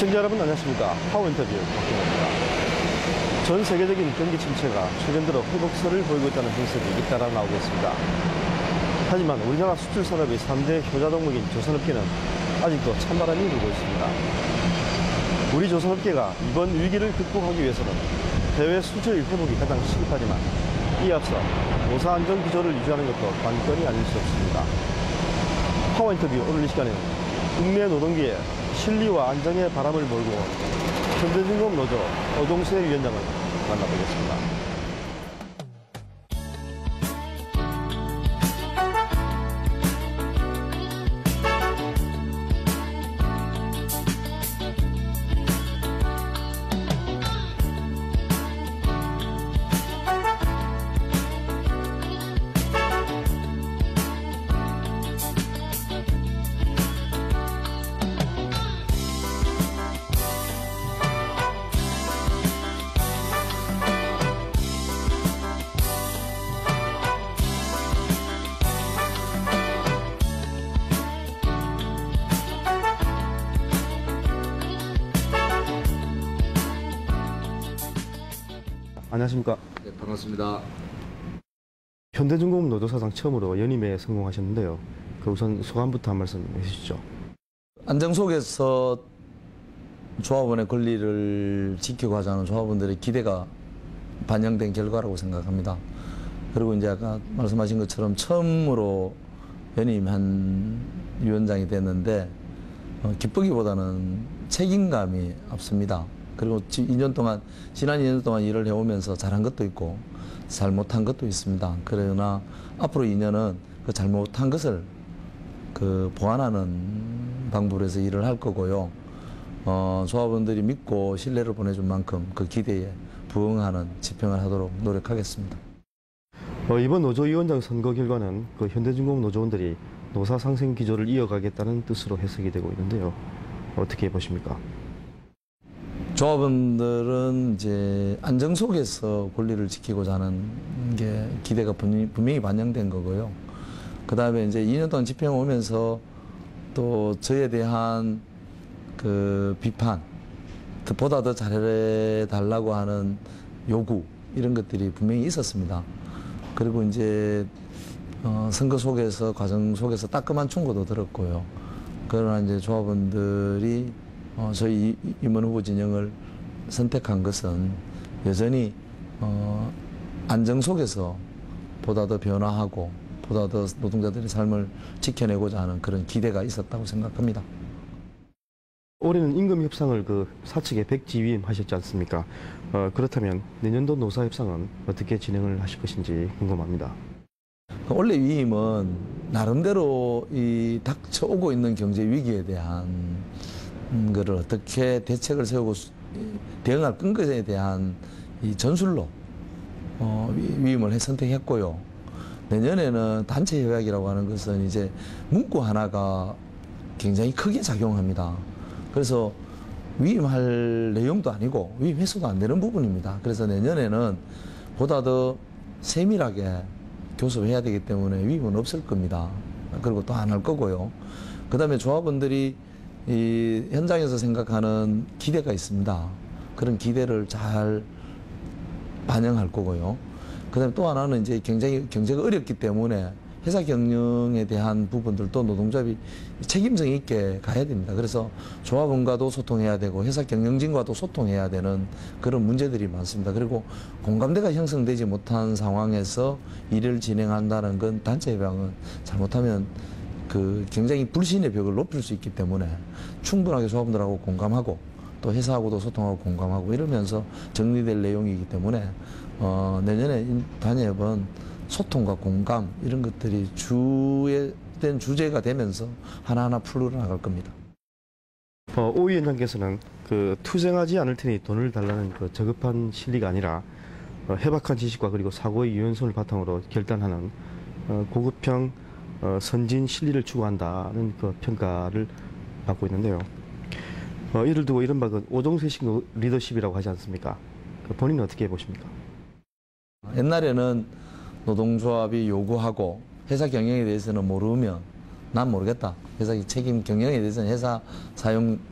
시청자 여러분 안녕하십니까. 파워 인터뷰 박경호입니다. 전 세계적인 경기 침체가 최근 들어 회복세를 보이고 있다는 분석이 잇따라 나오고 있습니다. 하지만 우리나라 수출 산업의 3대 효자 덕목인 조선업계는 아직도 찬바람이 불고 있습니다. 우리 조선업계가 이번 위기를 극복하기 위해서는 해외 수출 회복이 가장 시급하지만 이에 앞서 노사 안정 기조를 유지하는 것도 관건이 아닐 수 없습니다. 파워 인터뷰 오늘 이 시간에는 국내 노동계의 실리와 안정의 바람을 몰고 현대중공업 노조 오동세 위원장을 만나보겠습니다. 안녕하십니까. 네, 반갑습니다. 현대중공업 노조 사상 처음으로 연임에 성공하셨는데요. 우선 소감부터 한 말씀 해주시죠. 안정 속에서 조합원의 권리를 지켜가자 하는 조합원들의 기대가 반영된 결과라고 생각합니다. 그리고 이제 아까 말씀하신 것처럼 처음으로 연임한 위원장이 됐는데 기쁘기보다는 책임감이 앞섭니다. 그리고 지난 2년 동안 일을 해오면서 잘한 것도 있고 잘못한 것도 있습니다. 그러나 앞으로 2년은 그 잘못한 것을 보완하는 방법으로 해서 일을 할 거고요. 조합원들이 믿고 신뢰를 보내준 만큼 그 기대에 부응하는 집행을 하도록 노력하겠습니다. 이번 노조위원장 선거 결과는 현대중공업 노조원들이 노사 상생 기조를 이어가겠다는 뜻으로 해석이 되고 있는데요. 어떻게 보십니까? 조합원들은 이제 안정 속에서 권리를 지키고자 하는 게 기대가 분명히 반영된 거고요. 그 다음에 이제 2년 동안 집행 오면서 또 저에 대한 비판, 보다 더 잘해달라고 하는 요구, 이런 것들이 분명히 있었습니다. 그리고 이제 선거 속에서, 과정 속에서 따끔한 충고도 들었고요. 그러나 이제 조합원들이 저희 임원 후보 진영을 선택한 것은 여전히 안정 속에서 보다 더 변화하고 보다 더 노동자들의 삶을 지켜내고자 하는 그런 기대가 있었다고 생각합니다. 올해는 임금 협상을 사측에 백지위임하셨지 않습니까? 그렇다면 내년도 노사 협상은 어떻게 진행을 하실 것인지 궁금합니다. 원래 위임은 나름대로 이 닥쳐오고 있는 경제 위기에 대한 거를 어떻게 대책을 세우고 대응할 근거에 대한 이 전술로 위임을 선택했고요. 내년에는 단체 협약이라고 하는 것은 이제 문구 하나가 굉장히 크게 작용합니다. 그래서 위임할 내용도 아니고 위임 횟수도 안 되는 부분입니다. 그래서 내년에는 보다 더 세밀하게 교섭해야 되기 때문에 위임은 없을 겁니다. 그리고 또 안 할 거고요. 그 다음에 조합원들이 이 현장에서 생각하는 기대가 있습니다. 그런 기대를 잘 반영할 거고요. 그 다음에 또 하나는 이제 경제가 어렵기 때문에 회사 경영에 대한 부분들도 노동조합이 책임성 있게 가야 됩니다. 그래서 조합원과도 소통해야 되고 회사 경영진과도 소통해야 되는 그런 문제들이 많습니다. 그리고 공감대가 형성되지 못한 상황에서 일을 진행한다는 건 단체 협약은 잘못하면 굉장히 불신의 벽을 높일 수 있기 때문에 충분하게 조합원들하고 공감하고 또 회사하고도 소통하고 공감하고 이러면서 정리될 내용이기 때문에 내년에 단협은 소통과 공감 이런 것들이 주된 주제가 되면서 하나하나 풀어나갈 겁니다. 오 위원장께서는 투쟁하지 않을 테니 돈을 달라는 저급한 실리가 아니라 해박한 지식과 그리고 사고의 유연성을 바탕으로 결단하는 고급형 선진 실리를 추구한다는 평가를 받고 있는데요. 이를 두고 이른바 오동세식 리더십이라고 하지 않습니까? 본인은 어떻게 보십니까? 옛날에는 노동조합이 요구하고 회사 경영에 대해서는 모르면 난 모르겠다. 회사 책임 경영에 대해서는 회사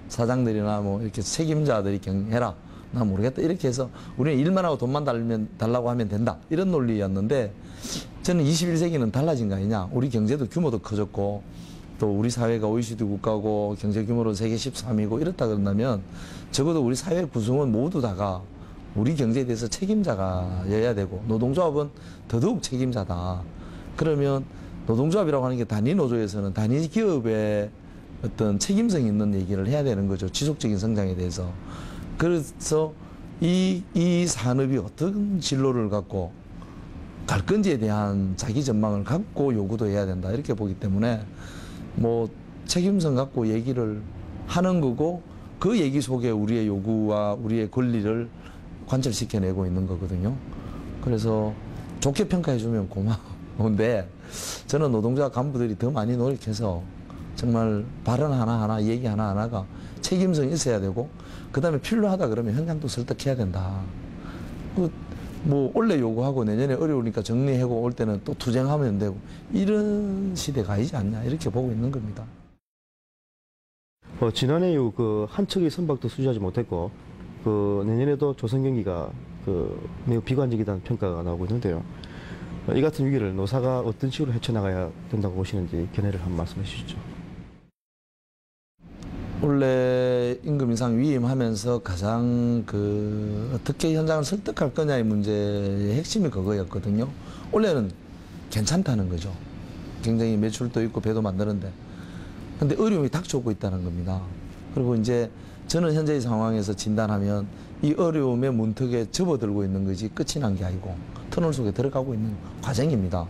사장들이나 뭐 이렇게 책임자들이 경영해라. 난 모르겠다. 이렇게 해서 우리는 일만 하고 돈만 달라고 하면 된다. 이런 논리였는데 저는 21세기는 달라진 거 아니냐. 우리 경제도 규모도 커졌고 또 우리 사회가 OECD 국가고 경제 규모로 세계 13위고 이렇다 그런다면 적어도 우리 사회 구성원 모두 다가 우리 경제에 대해서 책임자가여야 되고 노동조합은 더더욱 책임자다. 그러면 노동조합이라고 하는 게 단위 노조에서는 단위 기업의 어떤 책임성 있는 얘기를 해야 되는 거죠. 지속적인 성장에 대해서. 그래서 이 산업이 어떤 진로를 갖고 갈 건지에 대한 자기 전망을 갖고 요구도 해야 된다. 이렇게 보기 때문에 뭐 책임성 갖고 얘기를 하는 거고 그 얘기 속에 우리의 요구와 우리의 권리를 관철시켜내고 있는 거거든요. 그래서 좋게 평가해주면 고마운데 저는 노동자 간부들이 더 많이 노력해서 정말 발언 하나하나 얘기 하나하나가 책임성이 있어야 되고 그 다음에 필요하다 그러면 현장도 설득해야 된다. 뭐 올해 요구하고 내년에 어려우니까 정리하고 올 때는 또 투쟁하면 되고 이런 시대가 아니지 않냐 이렇게 보고 있는 겁니다. 지난해 이후 한 척의 선박도 수주하지 못했고 내년에도 조선 경기가 매우 비관적이라는 평가가 나오고 있는데요. 이 같은 위기를 노사가 어떤 식으로 헤쳐나가야 된다고 보시는지 견해를 한번 말씀해 주시죠. 원래 임금 인상 위임하면서 가장 어떻게 현장을 설득할 거냐의 문제의 핵심이 그거였거든요. 원래는 괜찮다는 거죠. 굉장히 매출도 있고 배도 만드는데. 근데 어려움이 닥쳐오고 있다는 겁니다. 그리고 이제 저는 현재의 상황에서 진단하면 이 어려움의 문턱에 접어들고 있는 거지 끝이 난 게 아니고 터널 속에 들어가고 있는 과정입니다.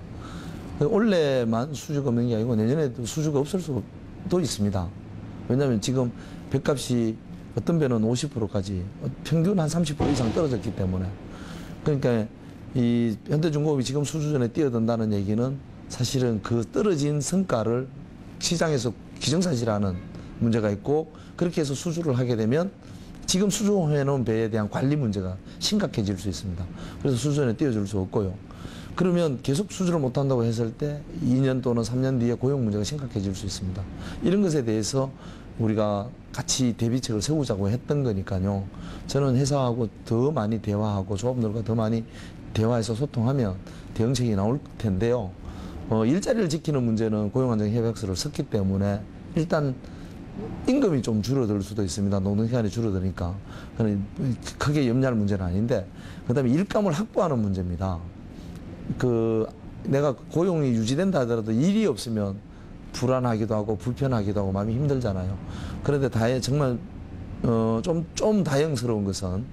올해만 수주가 없는 게 아니고 내년에도 수주가 없을 수도 있습니다. 왜냐하면 지금 배값이 어떤 배는 50%까지 평균 한 30% 이상 떨어졌기 때문에 그러니까 이 현대중공업이 지금 수주전에 뛰어든다는 얘기는 사실은 그 떨어진 성과를 시장에서 기정사실화하는 문제가 있고 그렇게 해서 수주를 하게 되면 지금 수주해놓은 배에 대한 관리 문제가 심각해질 수 있습니다. 그래서 수주전에 뛰어줄 수 없고요. 그러면 계속 수주를 못한다고 했을 때 2년 또는 3년 뒤에 고용 문제가 심각해질 수 있습니다. 이런 것에 대해서 우리가 같이 대비책을 세우자고 했던 거니까요. 저는 회사하고 더 많이 대화하고 조합들과 더 많이 대화해서 소통하면 대응책이 나올 텐데요. 일자리를 지키는 문제는 고용안정협약서를 썼기 때문에 일단 임금이 좀 줄어들 수도 있습니다. 노동시간이 줄어드니까. 크게 염려할 문제는 아닌데 그다음에 일감을 확보하는 문제입니다. 내가 고용이 유지된다 하더라도 일이 없으면 불안하기도 하고 불편하기도 하고 마음이 힘들잖아요. 그런데 정말 좀 다행스러운 것은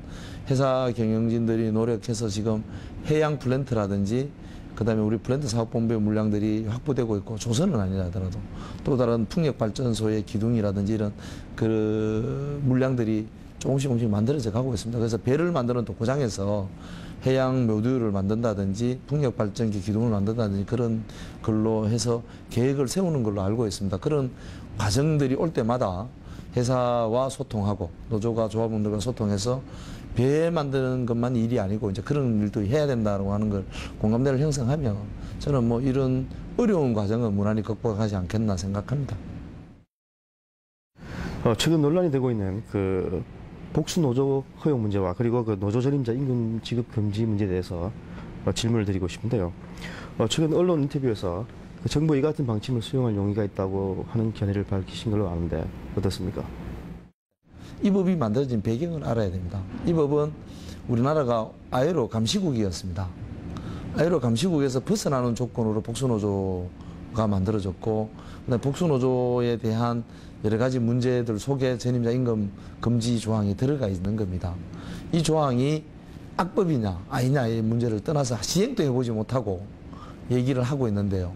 회사 경영진들이 노력해서 지금 해양 플랜트라든지 그다음에 우리 플랜트 사업본부의 물량들이 확보되고 있고 조선은 아니라 하더라도 또 다른 풍력발전소의 기둥이라든지 이런 물량들이 조금씩 만들어져 가고 있습니다. 그래서 배를 만드는 또 고장에서 해양 모듈을 만든다든지 풍력발전기 기둥을 만든다든지 그런 걸로 해서 계획을 세우는 걸로 알고 있습니다. 그런 과정들이 올 때마다 회사와 소통하고 노조가 조합원들과 소통해서 배 만드는 것만 일이 아니고 이제 그런 일도 해야 된다고 하는 걸 공감대를 형성하면 저는 뭐 이런 어려운 과정은 무난히 극복하지 않겠나 생각합니다. 최근 논란이 되고 있는 복수 노조 허용 문제와 그리고 노조 전임자 임금 지급 금지 문제에 대해서 질문을 드리고 싶은데요. 최근 언론 인터뷰에서 정부 이 같은 방침을 수용할 용의가 있다고 하는 견해를 밝히신 걸로 아는데 어떻습니까? 이 법이 만들어진 배경을 알아야 됩니다. 이 법은 우리나라가 ILO 감시국이었습니다. ILO 감시국에서 벗어나는 조건으로 복수노조가 만들어졌고 그다음에 복수노조에 대한 여러 가지 문제들 속에 전임자 임금 금지 조항이 들어가 있는 겁니다. 이 조항이 악법이냐 아니냐의 문제를 떠나서 시행도 해보지 못하고 얘기를 하고 있는데요.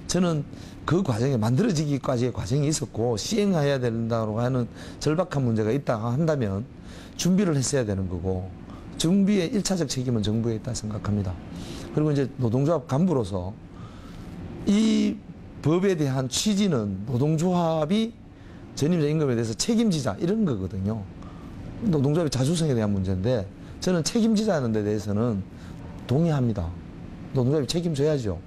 저는 그 과정에 만들어지기까지의 과정이 있었고 시행해야 된다고 하는 절박한 문제가 있다고 한다면 준비를 했어야 되는 거고 준비의 1차적 책임은 정부에 있다 생각합니다. 그리고 이제 노동조합 간부로서 이 법에 대한 취지는 노동조합이 전임자 임금에 대해서 책임지자 이런 거거든요. 노동조합의 자주성에 대한 문제인데 저는 책임지자는 데 대해서는 동의합니다. 노동조합이 책임져야죠.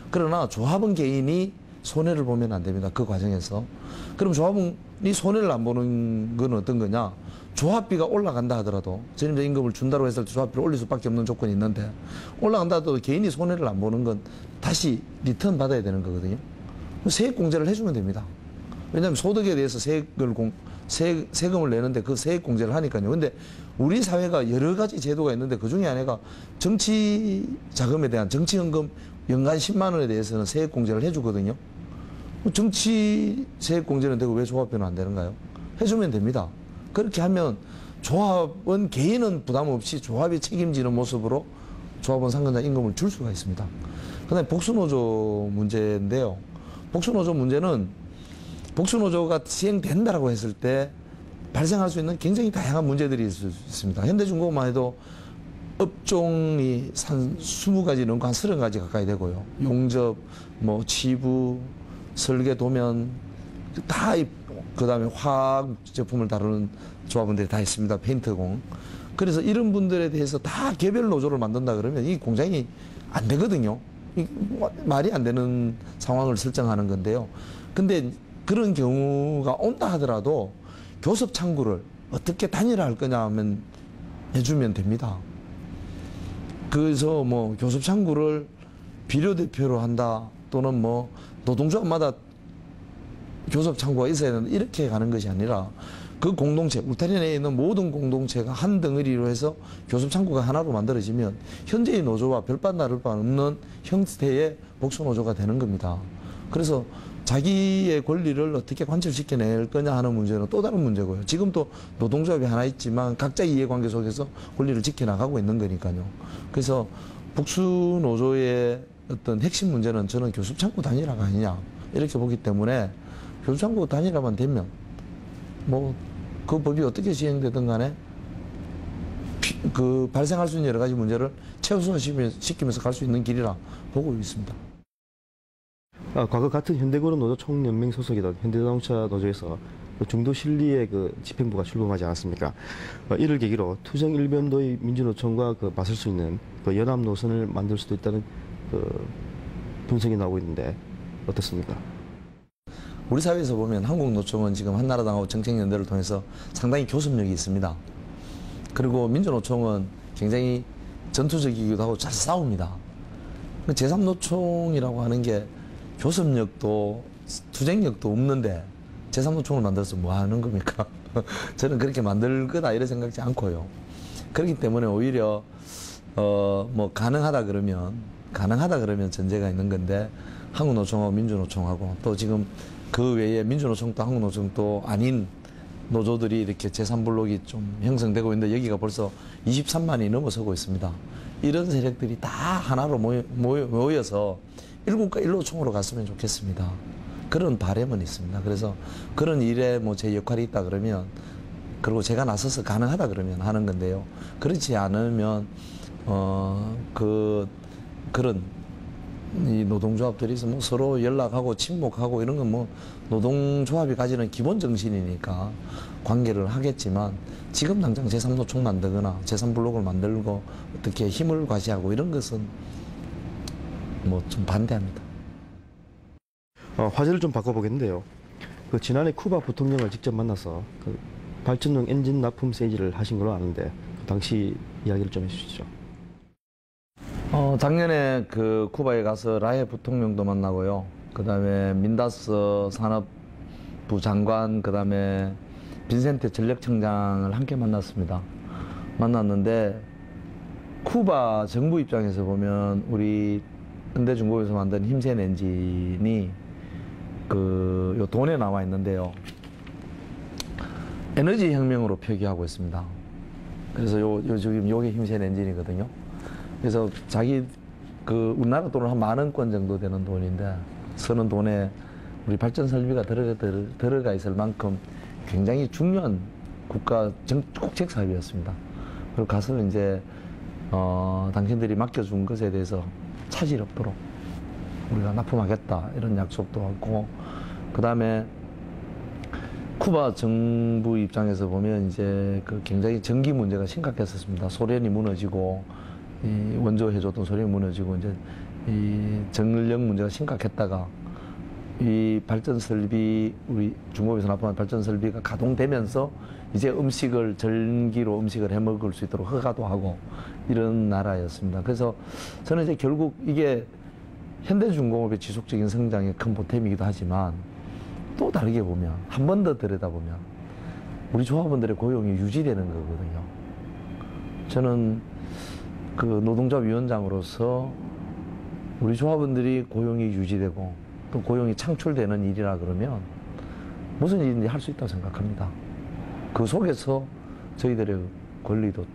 그러나 조합원 개인이 손해를 보면 안 됩니다. 그 과정에서. 그럼 조합원이 손해를 안 보는 건 어떤 거냐? 조합비가 올라간다 하더라도 전임자 임금을 준다고 했을 때 조합비를 올릴 수밖에 없는 조건이 있는데 올라간다 하더라도 개인이 손해를 안 보는 건 다시 리턴 받아야 되는 거거든요. 세액 공제를 해주면 됩니다. 왜냐하면 소득에 대해서 세금을 내는데 그 세액 공제를 하니까요. 근데 우리 사회가 여러 가지 제도가 있는데 그 중에 하나가 정치 자금에 대한 정치연금 연간 10만 원에 대해서는 세액 공제를 해주거든요. 정치 세액 공제는 되고 왜 조합비는 안 되는가요? 해주면 됩니다. 그렇게 하면 조합은 개인은 부담 없이 조합이 책임지는 모습으로 조합원 상근자 임금을 줄 수가 있습니다. 그다음에 복수노조 문제인데요. 복수노조 문제는 복수노조가 시행된다라고 했을 때 발생할 수 있는 굉장히 다양한 문제들이 있을 수 있습니다. 현대중공업만 해도 업종이 한 20가지 넘고 한 30가지 가까이 되고요. 용접, 뭐 치부, 설계, 도면 다 그다음에 화학 제품을 다루는 조합원들이 다 있습니다. 페인트공. 그래서 이런 분들에 대해서 다 개별 노조를 만든다 그러면 이 공장이 안 되거든요. 말이 안 되는 상황을 설정하는 건데요. 근데 그런 경우가 온다 하더라도 교섭 창구를 어떻게 단일화할 거냐 하면 해주면 됩니다. 그래서 뭐 교섭 창구를 비례대표로 한다 또는 뭐 노동조합마다 교섭 창구가 있어야 된다 이렇게 가는 것이 아니라 그 공동체, 울타리 내에 있는 모든 공동체가 한 덩어리로 해서 교섭 창구가 하나로 만들어지면 현재의 노조와 별반 다를 바 없는 형태의 복수노조가 되는 겁니다. 그래서 자기의 권리를 어떻게 관철시켜낼 거냐 하는 문제는 또 다른 문제고요. 지금 또 노동조합이 하나 있지만 각자 이해관계 속에서 권리를 지켜나가고 있는 거니까요. 그래서 복수노조의 어떤 핵심 문제는 저는 교섭창구 단일화가 아니냐 이렇게 보기 때문에 교섭창구 단일화만 되면 뭐 그 법이 어떻게 시행되든 간에 그 발생할 수 있는 여러 가지 문제를 최소화시키면서 갈 수 있는 길이라 보고 있습니다. 과거 같은 현대그룹 노조 총연맹 소속이던 현대자동차 노조에서 중도 실리의 그 집행부가 출범하지 않았습니까? 이를 계기로 투정 일변도의 민주노총과 맞설 수 있는 그 연합 노선을 만들 수도 있다는 그 분석이 나오고 있는데 어떻습니까? 우리 사회에서 보면 한국노총은 지금 한나라당하고 정책연대를 통해서 상당히 교섭력이 있습니다. 그리고 민주노총은 굉장히 전투적이기도 하고 잘 싸웁니다. 제3노총이라고 하는 게 교섭력도 투쟁력도 없는데 제3노총을 만들어서 뭐 하는 겁니까? 저는 그렇게 만들 거다 이런 생각지 않고요. 그렇기 때문에 오히려 뭐 가능하다 그러면 전제가 있는 건데 한국노총하고 민주노총하고 또 지금 그 외에 민주노총도 한국노총도 아닌 노조들이 이렇게 제3블록이 좀 형성되고 있는데 여기가 벌써 23만이 넘어서고 있습니다. 이런 세력들이 다 하나로 모여서 일국가 일노총으로 갔으면 좋겠습니다. 그런 바람은 있습니다. 그래서 그런 일에 뭐 제 역할이 있다 그러면 그리고 제가 나서서 가능하다 그러면 하는 건데요. 그렇지 않으면 그런 이 노동조합들이 뭐 서로 연락하고 친목하고 이런 건 뭐 노동조합이 가지는 기본 정신이니까 관계를 하겠지만 지금 당장 제3노총 만들거나 제3블록을 만들고 어떻게 힘을 과시하고 이런 것은 뭐 좀 반대합니다. 화제를 좀 바꿔보겠는데요. 그 지난해 쿠바 부통령을 직접 만나서 그 발전용 엔진 납품 세일을 하신 걸로 아는데 그 당시 이야기를 좀 해주시죠. 작년에 그 쿠바에 가서 라해 부통령도 만나고요. 그 다음에 민다스 산업부 장관, 그 다음에 빈센테 전력청장을 함께 만났습니다. 만났는데 쿠바 정부 입장에서 보면 우리 현대중공업에서 만든 힘센 엔진이 요 돈에 나와 있는데요. 에너지 혁명으로 표기하고 있습니다. 그래서 지금 요게 힘센 엔진이거든요. 그래서 우리나라 돈으로 한 10,000원 정도 되는 돈인데, 쓰는 돈에 우리 발전 설비가 들어가 있을 만큼 굉장히 중요한 국책 사업이었습니다. 그리고 가서 이제, 당신들이 맡겨준 것에 대해서 차질 없도록 우리가 납품하겠다, 이런 약속도 하고, 그 다음에 쿠바 정부 입장에서 보면 이제 굉장히 전기 문제가 심각했었습니다. 소련이 무너지고, 원조 해줬던 소련이 무너지고 이제 이 전력 문제가 심각했다가 이 발전 설비, 우리 중국에서 납품한 발전 설비가 가동되면서 이제 전기로 음식을 해 먹을 수 있도록 허가도 하고 이런 나라였습니다. 그래서 저는 이제 결국 이게 현대중공업의 지속적인 성장의 큰 보탬이기도 하지만 또 다르게 보면 한 번 더 들여다보면 우리 조합원들의 고용이 유지되는 거거든요. 저는 그 노동조합 위원장으로서 우리 조합원들이 고용이 유지되고 또 고용이 창출되는 일이라 그러면 무슨 일인지 할 수 있다고 생각합니다. 그 속에서 저희들의 권리도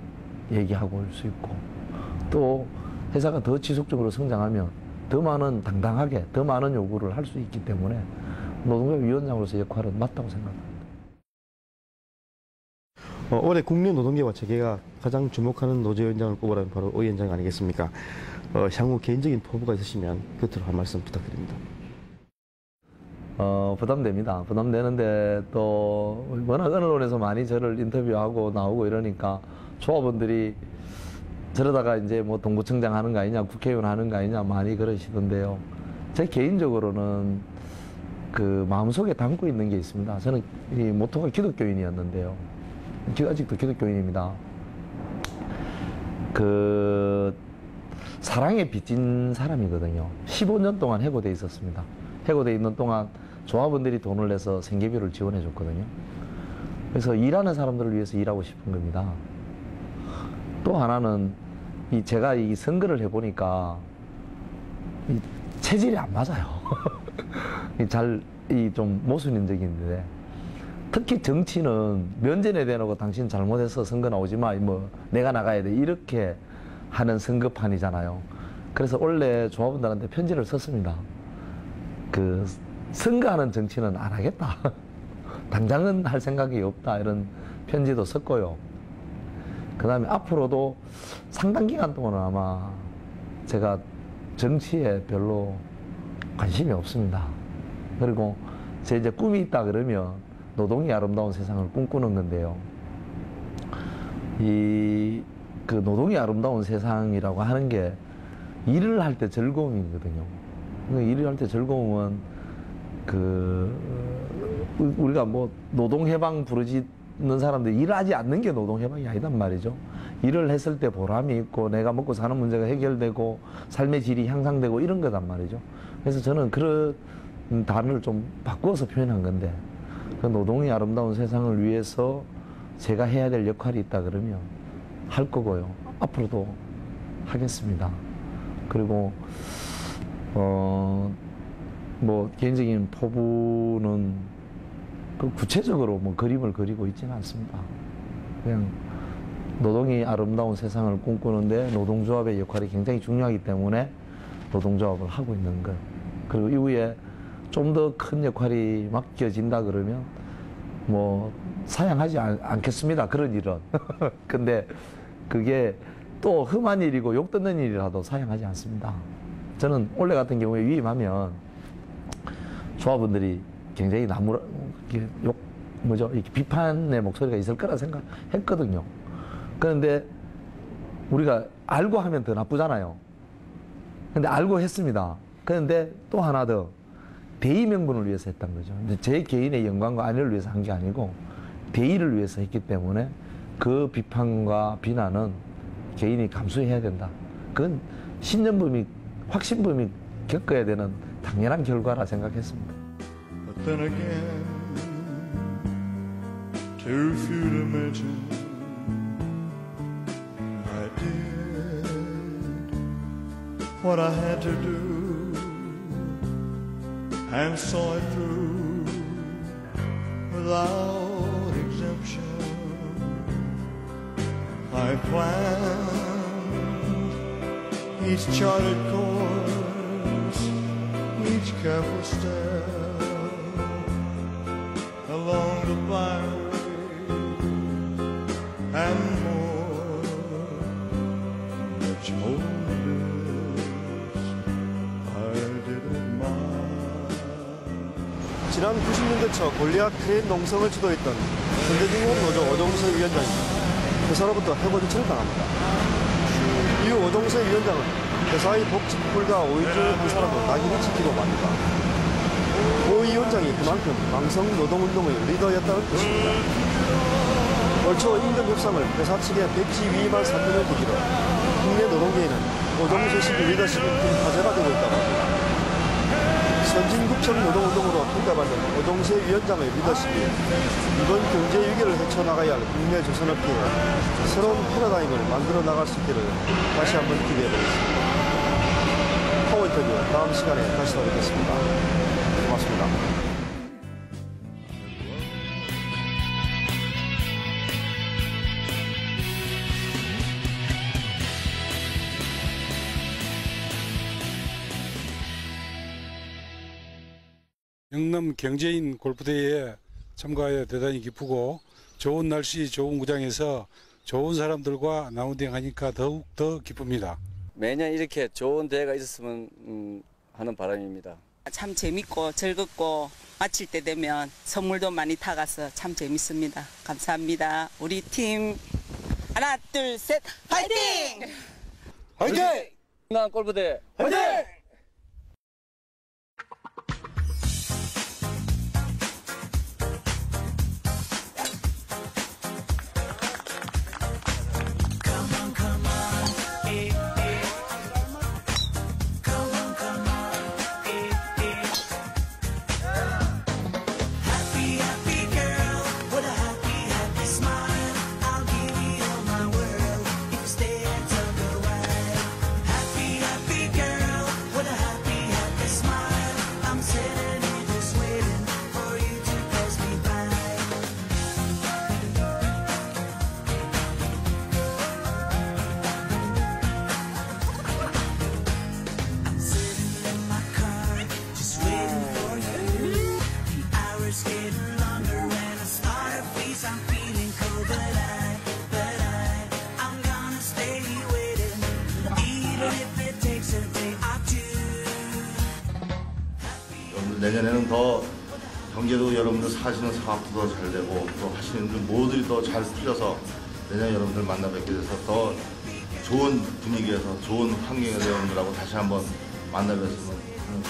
얘기하고 올 수 있고 또 회사가 더 지속적으로 성장하면 더 많은 당당하게 더 많은 요구를 할 수 있기 때문에 노동조합 위원장으로서 역할은 맞다고 생각합니다. 올해 국내 노동계와 재계가 가장 주목하는 노조위원장을 꼽으라면 바로 오 위원장 아니겠습니까? 향후 개인적인 포부가 있으시면 끝으로 한 말씀 부탁드립니다. 부담됩니다. 부담되는데 또 워낙 언론에서 많이 저를 인터뷰하고 나오고 이러니까 조합원들이 저러다가 이제 뭐 동부청장 하는 거 아니냐, 국회의원 하는 거 아니냐 많이 그러시던데요. 제 개인적으로는 그 마음속에 담고 있는 게 있습니다. 저는 이 모토가 기독교인이었는데요. 아직도 기독교인입니다. 그 사랑에 빚진 사람이거든요. 15년 동안 해고돼 있었습니다. 해고돼 있는 동안 조합원들이 돈을 내서 생계비를 지원해 줬거든요. 그래서 일하는 사람들을 위해서 일하고 싶은 겁니다. 또 하나는 제가 이 선거를 해보니까 이 체질이 안 맞아요. 좀 모순인적인데 특히 정치는 면전에 대놓고 당신 잘못해서 선거 나오지 마, 뭐 내가 나가야 돼 이렇게 하는 선거판이잖아요. 그래서 원래 조합원들한테 편지를 썼습니다. 그 선거하는 정치는 안 하겠다. 당장은 할 생각이 없다 이런 편지도 썼고요. 그 다음에 앞으로도 상당 기간 동안은 아마 제가 정치에 별로 관심이 없습니다. 그리고 제 이제 꿈이 있다 그러면 노동이 아름다운 세상을 꿈꾸는 건데요. 그 노동이 아름다운 세상이라고 하는 게 일을 할 때 즐거움이거든요. 일을 할 때 즐거움은 우리가 뭐 노동해방 부르짖는 사람들 일하지 않는 게 노동해방이 아니단 말이죠. 일을 했을 때 보람이 있고 내가 먹고 사는 문제가 해결되고 삶의 질이 향상되고 이런 거단 말이죠. 그래서 저는 그런 단어를 좀 바꾸어서 표현한 건데 그 노동이 아름다운 세상을 위해서 제가 해야 될 역할이 있다 그러면 할 거고요. 앞으로도 하겠습니다. 그리고 뭐 개인적인 포부는 구체적으로 뭐 그림을 그리고 있지는 않습니다. 그냥 노동이 아름다운 세상을 꿈꾸는데 노동조합의 역할이 굉장히 중요하기 때문에 노동조합을 하고 있는 것. 그리고 이후에 좀 더 큰 역할이 맡겨진다 그러면 뭐 사양하지 않겠습니다. 그런 일은. 근데 그게 또 험한 일이고 욕 듣는 일이라도 사양하지 않습니다. 저는 원래 같은 경우에 위임하면 조합원들이 굉장히 이렇게 비판의 목소리가 있을 거라 생각했거든요. 그런데 우리가 알고 하면 더 나쁘잖아요. 근데 알고 했습니다. 그런데 또 하나 더 대의 명분을 위해서 했던 거죠. 근데 제 개인의 영광과 안위를 위해서 한 게 아니고 대의를 위해서 했기 때문에 그 비판과 비난은 개인이 감수해야 된다. 그건 신념범이 확신범이 겪어야 되는 당연한 결과라 생각했습니다. But then again, too few to mention, I did what I had to do and saw it through without exemption. I planned each charted course, each careful step along the byway and more, much more than this I did admire. 지난 90년대 초 골리앗 크레인 농성을 주도했던 현대중공업 노조 오종세 위원장이 회사로부터 해고 조치를 당합니다. 이후 오종세 위원장은 회사의 복직 불과 5일 중 한 사람을 낙인을 지키고 맙니다. 그만큼 망성 노동운동의 리더였다는 뜻입니다. 올 초 임금 협상을 회사 측의 백지 위반 사건을 계기로 국내 노동계에는 오정세식 리더십이 큰 화제가 되고 있다고 합니다. 선진국적 노동운동으로 평가받는 오정세 위원장의 리더십이 이번 경제 위기를 헤쳐나가야 할 국내 조선업계에 새로운 패러다임을 만들어 나갈 수 있기를 다시 한번 기대해 보겠습니다. 파워 인터뷰 다음 시간에 다시 돌아오겠습니다. 고맙습니다. 영남 경제인 골프대회에 참가하여 대단히 기쁘고 좋은 날씨 좋은 구장에서 좋은 사람들과 라운딩 하니까 더욱 더 기쁩니다. 매년 이렇게 좋은 대회가 있었으면 하는 바람입니다. 참 재밌고 즐겁고 마칠 때 되면 선물도 많이 타가서 참 재밌습니다. 감사합니다. 우리 팀 하나 둘 셋 화이팅! 화이팅! 영남 골프대회 화이팅! 내년에는 더 경제도 여러분들 사시는 사업도 더 잘 되고 또 하시는 일 모두들이 더 잘 풀려서 내년 여러분들 만나 뵙게 돼서 더 좋은 분위기에서 좋은 환경에서 여러분들하고 다시 한번 만나 뵙으면 하는